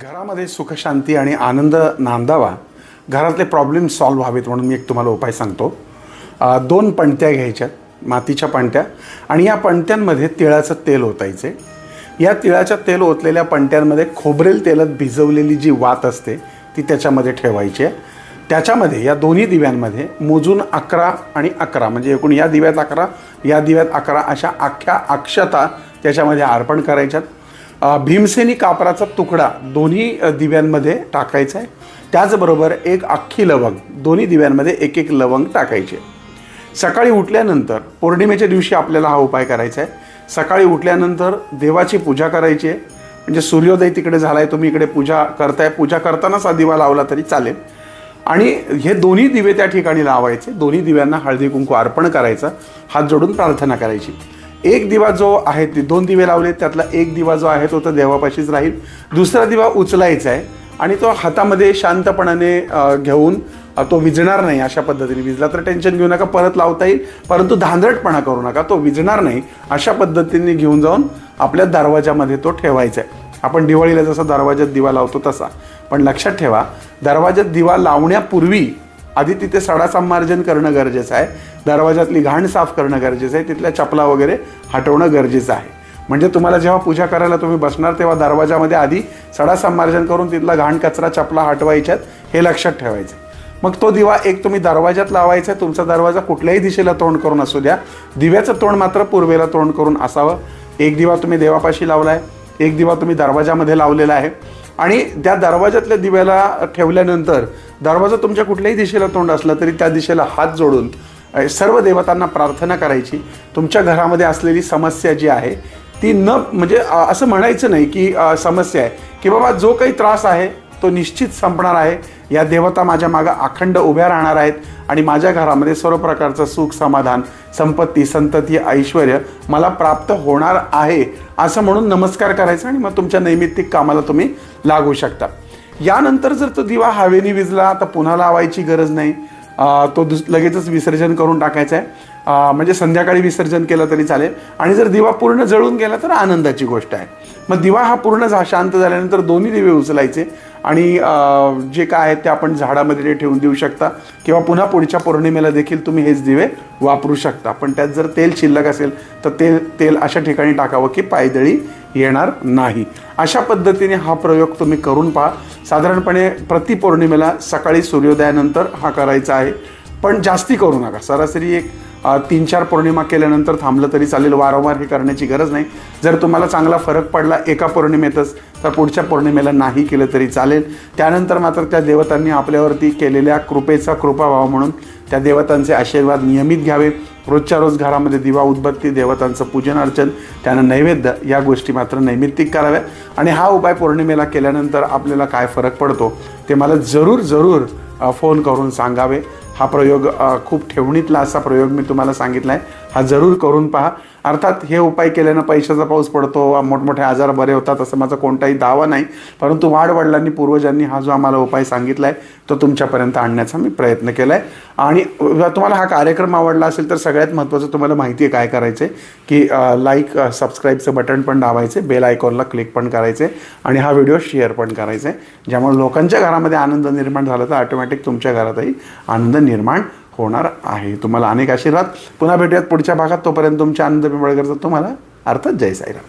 घरामध्ये सुखशांती आणि आनंद नांदावा, घरातले प्रॉब्लेम सॉल्व्ह व्हावेत म्हणून मी एक तुम्हाला उपाय सांगतो. 2 पणत्या घ्यायच्या, मातीच्या पणत्या, आणि या पणत्यांमध्ये तिळाचं तेल ओतायचे. या तिळाच्या तेल ओतलेल्या पणत्यांमध्ये खोबरेल तेलात भिजवलेली जी वात असते ती त्याच्यामध्ये ठेवायची. त्याच्यामध्ये या दोन्ही दिव्यांमध्ये मोजून 11 आणि 11 म्हणजे एकूण या दिव्यात 11, या दिव्यात 11 अशा अख्ख्या अक्षता त्याच्यामध्ये अर्पण करायच्यात. भीमसेनी कापराचा तुकडा दोन्ही दिव्यांमध्ये टाकायचा आहे. त्याचबरोबर एक अख्खी लवंग, दोन्ही दिव्यांमध्ये एक एक लवंग टाकायचे. सकाळी उठल्यानंतर, पौर्णिमेच्या दिवशी आपल्याला हा उपाय करायचा आहे. सकाळी उठल्यानंतर देवाची पूजा करायची आहे. म्हणजे सूर्योदय तिकडे झाला आहे, तुम्ही इकडे पूजा करताय, पूजा करतानाच हा दिवा लावला तरी चालेल. आणि हे दोन्ही दिवे त्या ठिकाणी लावायचे. दोन्ही दिव्यांना हळदी कुंकू अर्पण करायचं, हात जोडून प्रार्थना करायची. एक दिवा जो आहे, ते 2 दिवे लावले, त्यातला एक दिवा जो आहे तो तर देवापाशीच राहील. दुसरा दिवा उचलायचा आहे आणि तो हातामध्ये शांतपणाने घेऊन तो विझणार नाही. अशा पद्धतीने विझला तर टेन्शन घेऊ नका, परत लावता येईल, परंतु धांदरटपणा करू नका. तो विझणार नाही अशा पद्धतीने घेऊन जाऊन आपल्या दरवाजामध्ये तो ठेवायचा आहे. आपण दिवाळीला जसा दरवाजात दिवा लावतो तसा. पण लक्षात ठेवा, दरवाजात दिवा लावण्यापूर्वी आधी तिथे सडा संमार्जन करणं गरजेचं आहे. दरवाजातली घाण साफ करणं गरजेचं आहे. तिथल्या चपला वगैरे हटवणं गरजेचं आहे. म्हणजे तुम्हाला जेव्हा पूजा करायला तुम्ही बसणार तेव्हा दरवाजामध्ये आधी सडा संमार्जन करून तिथला घाण कचरा चपला हटवायच्यात, हे लक्षात ठेवायचं. मग तो दिवा एक तुम्ही दरवाजात लावायचा आहे. तुमचा दरवाजा कुठल्याही दिशेला तोंड करून असू द्या, दिव्याचं तोंड मात्र पूर्वेला तोंड करून असावं. एक दिवा तुम्ही देवापाशी लावला आहे, एक दिवा तुम्ही दरवाजामध्ये लावलेला आहे. आणि त्या दरवाजातल्या दिव्याला ठेवल्यानंतर दरवाजा तुमच्या कुठल्याही दिशेला तोंड असला तरी त्या दिशेला हात जोडून सर्व देवतांना प्रार्थना करायची. तुमच्या घरामध्ये असलेली समस्या जी आहे ती म्हणजे असं म्हणायचं नाही की समस्या आहे, की बाबा जो काही त्रास आहे तो निश्चित संपणार आहे. या देवता माझ्या मागं अखंड उभ्या राहणार आहेत आणि माझ्या घरामध्ये सर्व प्रकारचं सुख, समाधान, संपत्ती, संतती, ऐश्वर मला प्राप्त होणार आहे असं म्हणून नमस्कार करायचा आणि मग तुमच्या नैमित्तिक कामाला तुम्ही लागू शकता. यानंतर जर तो दिवा हवेने विझला तर पुन्हा लावायची गरज नाही. तो लगेचच विसर्जन करून टाकायचा आहे. म्हणजे संध्याकाळी विसर्जन केलं तरी चालेल. आणि जर दिवा पूर्ण जळून गेला तर आनंदाची गोष्ट आहे. मग दिवा हा पूर्ण शांत झाल्यानंतर दोन्ही दिवे उचलायचे आणि जे काय आहे ते आपण झाडामध्ये ठेवून देऊ शकता किंवा पुन्हा पुढच्या पौर्णिमेला देखील तुम्ही हेच दिवे वापरू शकता. पण त्यात जर तेल शिल्लक असेल तर तेल अशा ठिकाणी टाकावं की पायदळी येणार नाही. अशा पद्धतीने हा प्रयोग तुम्ही करून पहा. साधारणपणे प्रति पौर्णिमेला सकाळी सूर्योदयानंतर हा करायचा आहे. पण जास्ती करू नका. सरासरी एक 3-4 पौर्णिमा केल्यानंतर थांबलं तरी चालेल. वारंवार हे करण्याची गरज नाही. जर तुम्हाला चांगला फरक पडला एका पौर्णिमेतच तर पुढच्या पौर्णिमेला नाही केलं तरी चालेल. त्यानंतर मात्र त्या देवतांनी आपल्यावरती केलेल्या कृपेचा कृपाभाव म्हणून त्या देवतांचे आशीर्वाद नियमित घ्यावे. रोजच्या रोज घरामध्ये दिवा, उदबत्ती, देवतांचं पूजन अर्चन, त्यानं नैवेद्य, या गोष्टी मात्र नैमित्तिक कराव्या. आणि हा उपाय पौर्णिमेला केल्यानंतर आपल्याला काय फरक पडतो ते मला जरूर फोन करून सांगावे. हा प्रयोग खूप ठेवणीतला असा प्रयोग मी तुम्हाला सांगितला आहे. हा जरूर करून पहा. अर्थात हे उपाय केल्यानं पैशाचा पाऊस पडतो, मोठमोठे आजार बरे होतात असं माझा कोणताही दावा नाही. परंतु वाडवडिलांनी, पूर्वजांनी हा जो आम्हाला उपाय सांगितला आहे तो तुमच्यापर्यंत आणण्याचा मी प्रयत्न केला आहे. आणि तुम्हाला हा कार्यक्रम आवडला असेल तर सगळ्यात महत्त्वाचं तुम्हाला माहिती आहे काय करायचं आहे की लाईक, सबस्क्राईबचं बटन पण दाबायचे, बेल आयकॉनला क्लिक पण करायचे आणि हा व्हिडिओ शेअर पण करायचा आहे. ज्यामुळे लोकांच्या घरामध्ये आनंद निर्माण झाला तर ऑटोमॅटिक तुमच्या घरातही आनंद निर्माण होणार आहे. तुम्हाला अनेक आशीर्वाद. पुन्हा भेटूयात पुढच्या भागात. तोपर्यंत तुमच्या आनंद पिंपळकरचा तुम्हाला अर्थात जय साईराम.